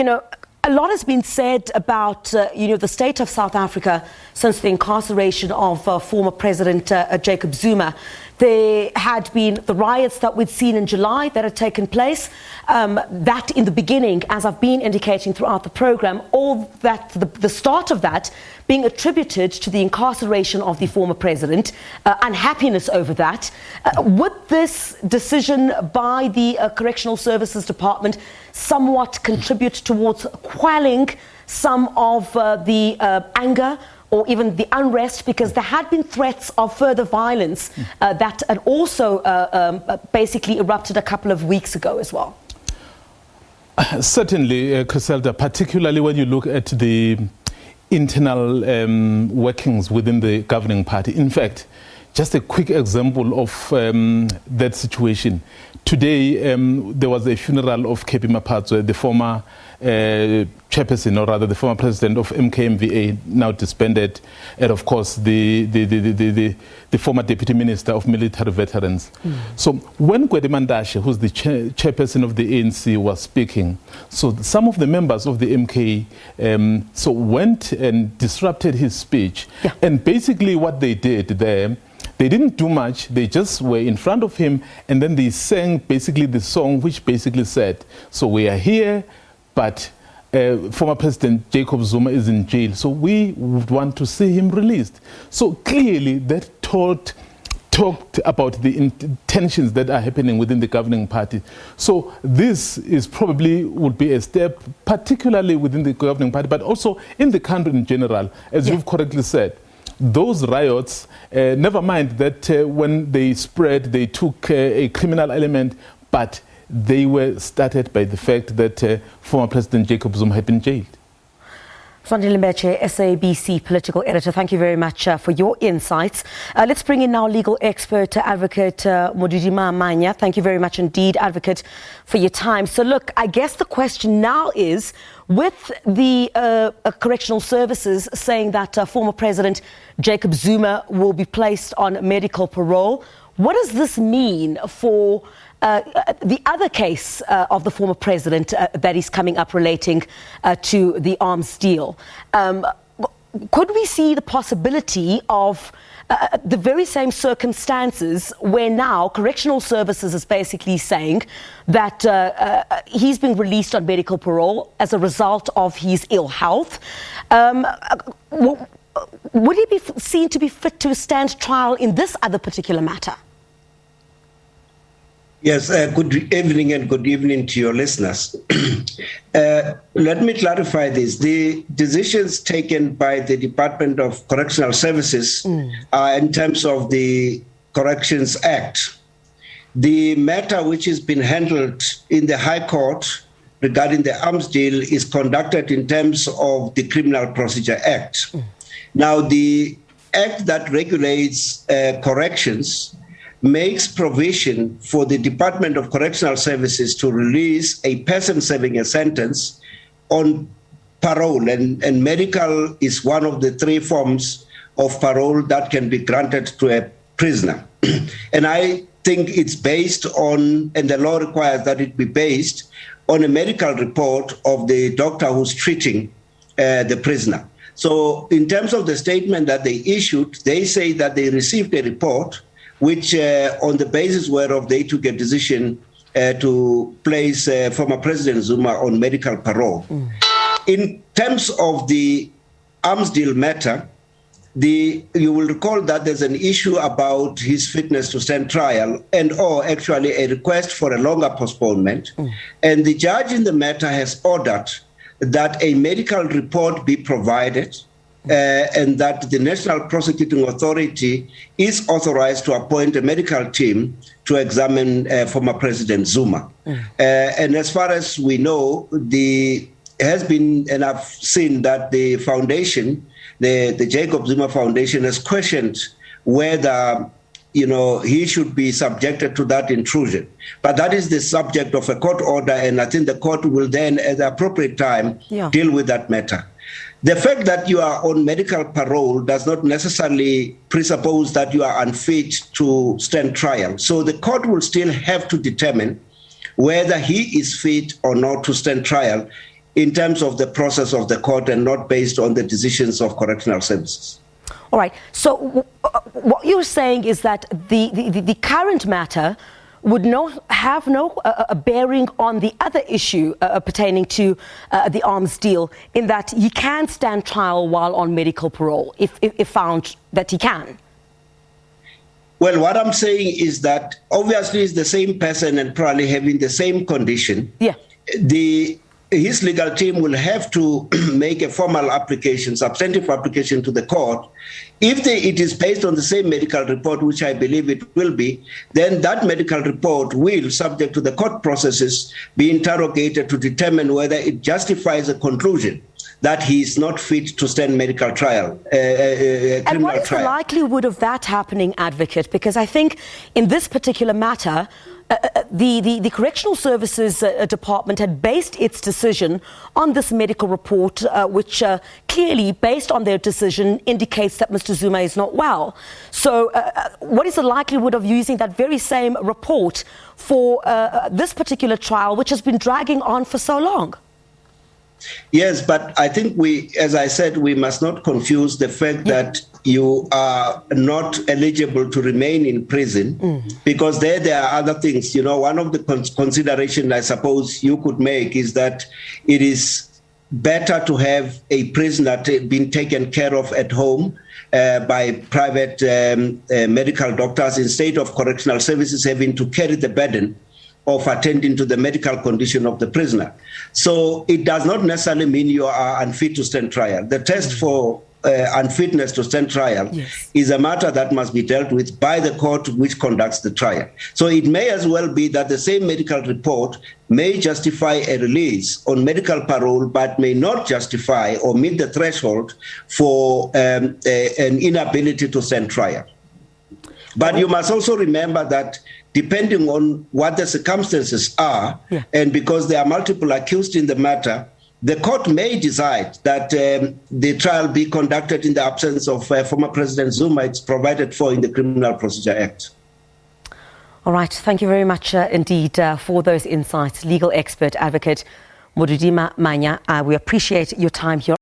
a lot has been said about, the state of South Africa since the incarceration of former President Jacob Zuma. There had been the riots that we'd seen in July that had taken place. That in the beginning, as I've been indicating throughout the program, all that the start of that being attributed to the incarceration of the former president, unhappiness over that. Would this decision by the Correctional Services Department somewhat contribute towards quelling some of the anger or even the unrest, because there had been threats of further violence that had also basically erupted a couple of weeks ago as well? Certainly, Chriselda, particularly when you look at the internal workings within the governing party. In fact, just a quick example of that situation. Today, there was a funeral of K.P. Mapatswe, the former chairperson, or rather the former president of MKMVA, now disbanded, and of course the former deputy minister of military veterans. So when Gwedimandashe, who's the chairperson of the ANC, was speaking, so some of the members of the MK went and disrupted his speech. Yeah. And basically what they did there, they didn't do much, they just were in front of him, and then they sang basically the song which basically said, so we are here, but former President Jacob Zuma is in jail, so we would want to see him released. So clearly that talked about the intentions that are happening within the governing party. So this is probably would be a step, particularly within the governing party, but also in the country in general, as you've correctly said. Those riots, never mind that when they spread, they took a criminal element, but they were started by the fact that former President Jacob Zuma had been jailed. Sondile Mbeche, SABC political editor, thank you very much for your insights. Let's bring in now legal expert, Advocate Modidima Mannya. Thank you very much indeed, Advocate, for your time. So look, I guess the question now is, with the correctional services saying that former President Jacob Zuma will be placed on medical parole, what does this mean for the other case of the former president that is coming up relating to the arms deal? Could we see the possibility of the very same circumstances where now Correctional Services is basically saying that he's been released on medical parole as a result of his ill health? Would he be seen to be fit to stand trial in this other particular matter? Yes, good evening and good evening to your listeners. Let me clarify this. The decisions taken by the Department of Correctional Services are in terms of the Corrections Act. The matter which has been handled in the High Court regarding the arms deal is conducted in terms of the Criminal Procedure Act. Now, the act that regulates corrections makes provision for the Department of Correctional Services to release a person serving a sentence on parole, and medical is one of the three forms of parole that can be granted to a prisoner. And I think it's based on, and the law requires that it be based on a medical report of the doctor who's treating the prisoner. So in terms of the statement that they issued, they say that they received a report which on the basis whereof they took a decision to place former President Zuma on medical parole. In terms of the arms deal matter, you will recall that there's an issue about his fitness to stand trial or actually a request for a longer postponement. And the judge in the matter has ordered that a medical report be provided and that the National Prosecuting Authority is authorized to appoint a medical team to examine former President Zuma. And as far as we know, has been, and I've seen that the foundation, the Jacob Zuma Foundation, has questioned whether he should be subjected to that intrusion. But that is the subject of a court order, and I think the court will then, at the appropriate time, deal with that matter. The fact that you are on medical parole does not necessarily presuppose that you are unfit to stand trial. So the court will still have to determine whether he is fit or not to stand trial in terms of the process of the court and not based on the decisions of correctional services. All right. So what you're saying is that the current matter would have no bearing on the other issue pertaining to the arms deal, in that he can stand trial while on medical parole if found that he can. Well, what I'm saying is that obviously it's the same person and probably having the same condition. Yeah. His legal team will have to make a formal application, substantive application to the court. If it is based on the same medical report, which I believe it will be, then that medical report will, subject to the court processes, be interrogated to determine whether it justifies a conclusion that he is not fit to stand medical trial. And what is the likelihood of that happening, Advocate? Because I think in this particular matter, the Correctional Services Department had based its decision on this medical report, which clearly, based on their decision, indicates that Mr. Zuma is not well. So what is the likelihood of using that very same report for this particular trial, which has been dragging on for so long? Yes, but I think as I said, we must not confuse the fact that you are not eligible to remain in prison, because there are other things. You know, one of the considerations I suppose you could make is that it is better to have a prisoner being taken care of at home by private medical doctors, instead of correctional services having to carry the burden of attending to the medical condition of the prisoner. So it does not necessarily mean you are unfit to stand trial. The test for unfitness to stand trial is a matter that must be dealt with by the court which conducts the trial. So it may as well be that the same medical report may justify a release on medical parole, but may not justify or meet the threshold for an inability to stand trial. But you must also remember that depending on what the circumstances are, and because there are multiple accused in the matter, the court may decide that the trial be conducted in the absence of former President Zuma. It's provided for in the Criminal Procedure Act. All right. Thank you very much indeed for those insights. Legal expert, Advocate Modidima Mannya. We appreciate your time here.